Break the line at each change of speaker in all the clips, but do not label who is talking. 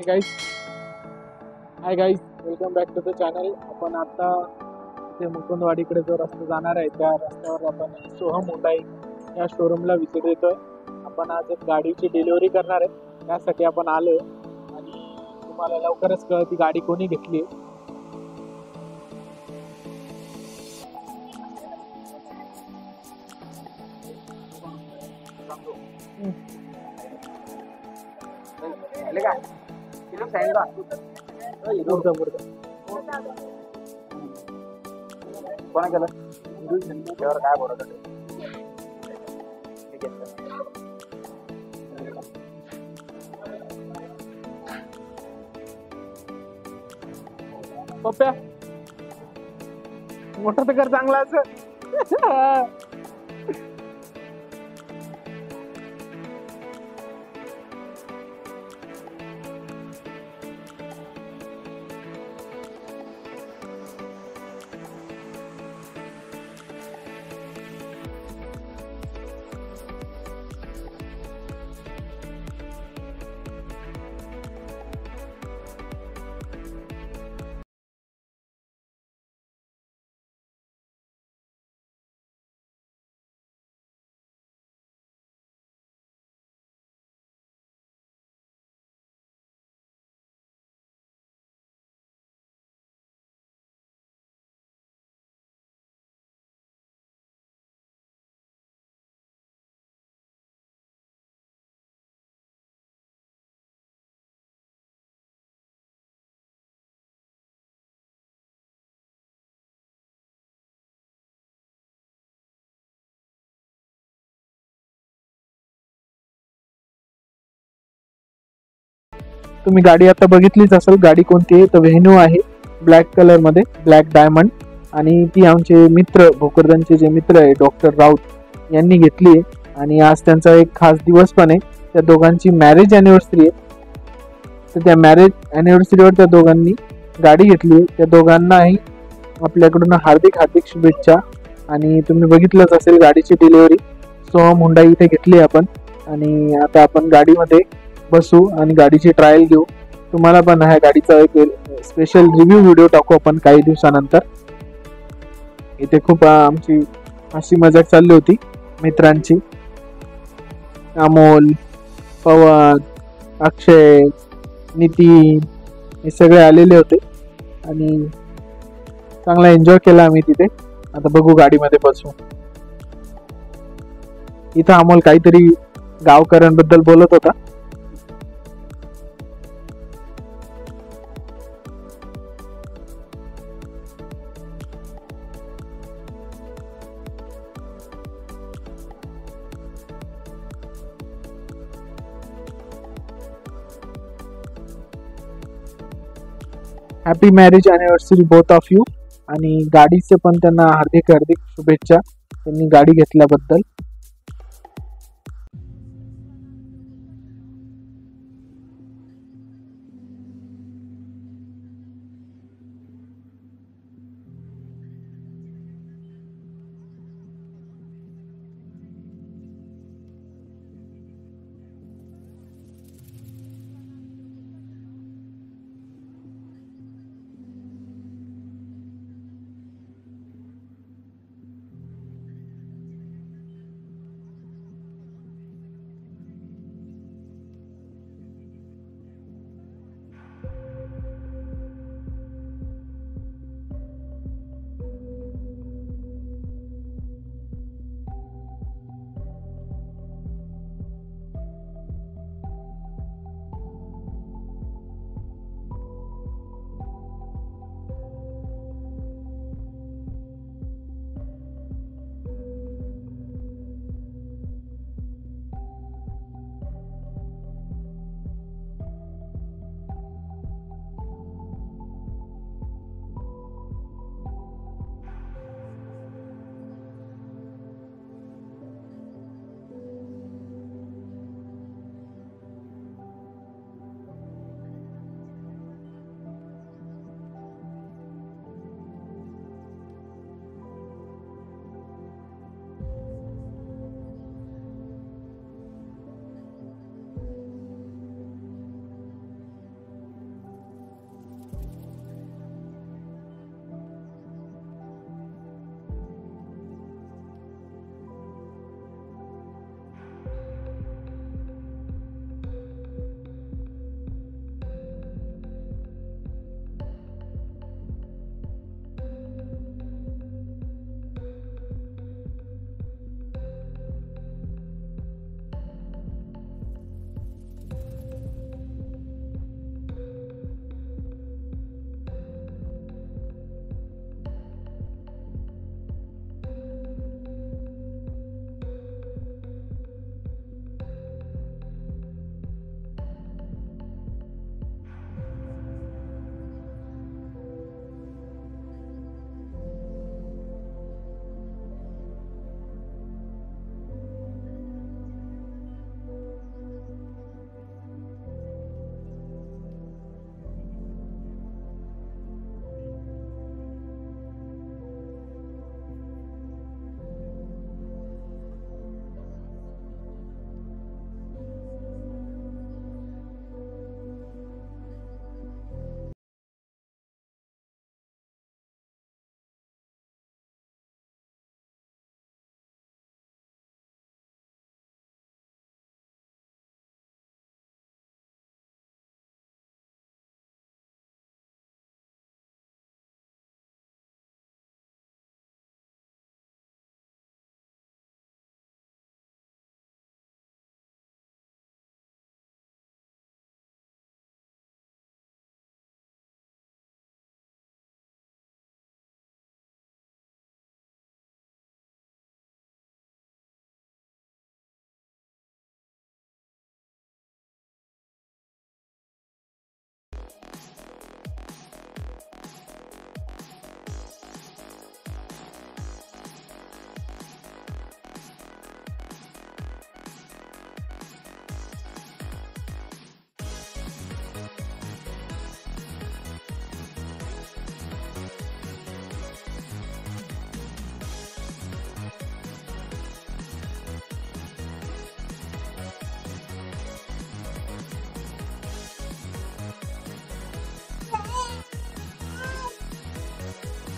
Guys hi guys welcome back to the channel. आपण आता इथे मुकुंदवाडीकडे जो रस्ता जाणार आहे त्या रस्त्यावर आपण सोहम हुंडाई या शोरूमला व्हिजिट देतोय. आपण आज एक गाडीची डिलिव्हरी करणार आहे, त्यासाठी आपण आलो आणि तुम्हाला लवकरच कळेल ती गाडी कोणी घेतली.
कोणा केलं त्यावर काय बोलत होते?
पप्प्या मोठा तर कर चांगला असं. तुम्ही गाडी आता बघितलीच असेल. गाडी कोणती आहे तर व्हेन्यू आहे, ब्लॅक कलर मध्ये, ब्लॅक डायमंड. आणि ती आमचे मित्र भोकरदनचे जे मित्र आहे डॉक्टर राऊत यांनी घेतली आहे. आणि आज त्यांचा एक खास दिवस पण आहे. त्या दोघांची मॅरेज अॅनिव्हर्सरी आहे. तर त्या मॅरेज अॅनिव्हर्सरीवर त्या दोघांनी गाडी घेतली आहे. त्या दोघांनाही आपल्याकडून हार्दिक हार्दिक शुभेच्छा. आणि तुम्ही बघितलंच असेल गाडीची डिलिव्हरी सोहम हुंडाई इथे घेतली आपण. आणि आता आपण गाडीमध्ये बसू आणि गाडीची ट्रायल घेऊ. तुम्हाला पण ह्या गाडीचा एक स्पेशल रिव्ह्यू व्हिडिओ टाकू आपण काही दिवसानंतर. इथे खूप आमची हसी मजाक चालली होती मित्रांची. अमोल, पवन, अक्षय, नितीन हे सगळे आलेले होते आणि चांगला एन्जॉय केला आम्ही तिथे. आता बघू गाडीमध्ये बसू. इथं अमोल काहीतरी गावकऱ्यांबद्दल बोलत होता. Happy marriage anniversary both of you. आणि गाडीचे पण त्यांना हार्दिक हार्दिक शुभेच्छा त्यांनी गाडी घेतल्याबद्दल.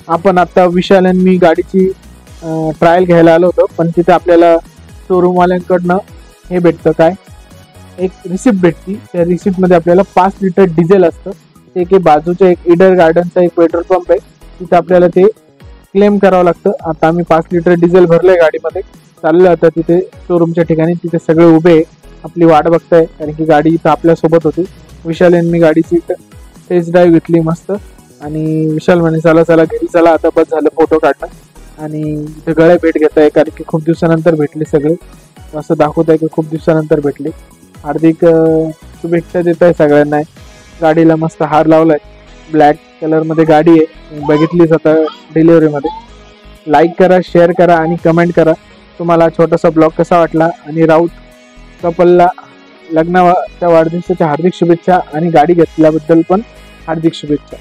आपण आता विशाल आणि मी गाडीची ट्रायल घ्यायला आलो होतो, पण तिथे आपल्याला शोरूम वाल्यांकडनं हे भेटतं, काय एक रिसिप्ट भेटती. त्या रिसिप्ट मध्ये आपल्याला 5 लिटर डिझेल असतं. ते की बाजूच्या एक ईडर गार्डनचा एक पेट्रोल पंप आहे, तिथे आपल्याला ते क्लेम करावं लागतं. आता आम्ही 5 लिटर डिझेल भरलंय गाडीमध्ये, चाललो आता तिथे शोरूमच्या ठिकाणी. तिथे सगळे उभे आहे, आपली वाट बघताय, कारण की गाडी इथं आपल्या सोबत होती. विशाल यांनी गाडीची टेस्ट ड्राईव्ह घेतली मस्त, आणि विशाल म्हणे चला चला घरी चला आता, बस झालं फोटो काढणं. आणि इथे गळे भेट घेत आहे, कारण की खूप दिवसानंतर भेटले सगळे, असं दाखवत आहे की खूप दिवसानंतर भेटले. हार्दिक शुभेच्छा देत आहे सगळ्यांना. गाडीला मस्त हार लावलाय, ब्लॅक कलर मध्ये गाडी आहे, बघितलीच आता डिलिव्हरीमध्ये. लाईक करा, शेअर करा आणि कमेंट करा तुम्हाला छोटासा ब्लॉग कसा वाटला. आणि राऊत कपलला लग्नाच्या वाढदिवसाच्या हार्दिक शुभेच्छा, आणि गाडी घेतल्याबद्दल पण हार्दिक शुभेच्छा.